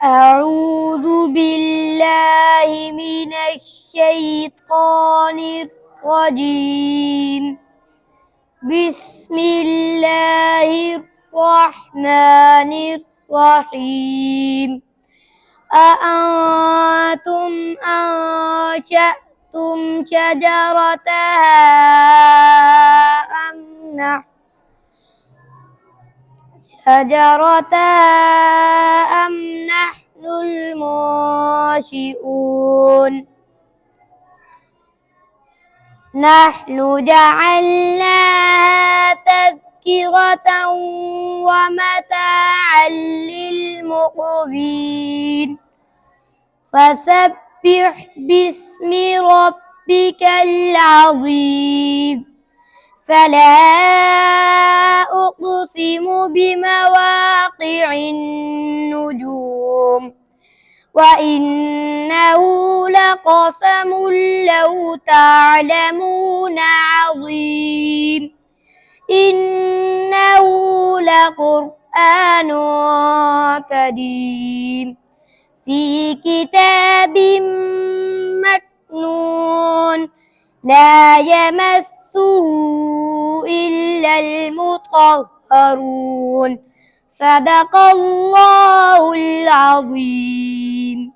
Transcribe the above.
أعوذ بالله من الشيطان الرجيم. بسم الله الرحمن الرحيم. أأنتم أنشأتم شجرتها أم نحن المنشئون. نحن جعلناها تذكرة ومتاعا للمقوين. فسبح باسم ربك العظيم. فلا أقسم بمواقع النجوم وإنه لقسم لو تعلمون عظيم. إنه لقرآن كريم في كتاب مكنون لا يمسه إلا المطهرون. صدق الله العظيم.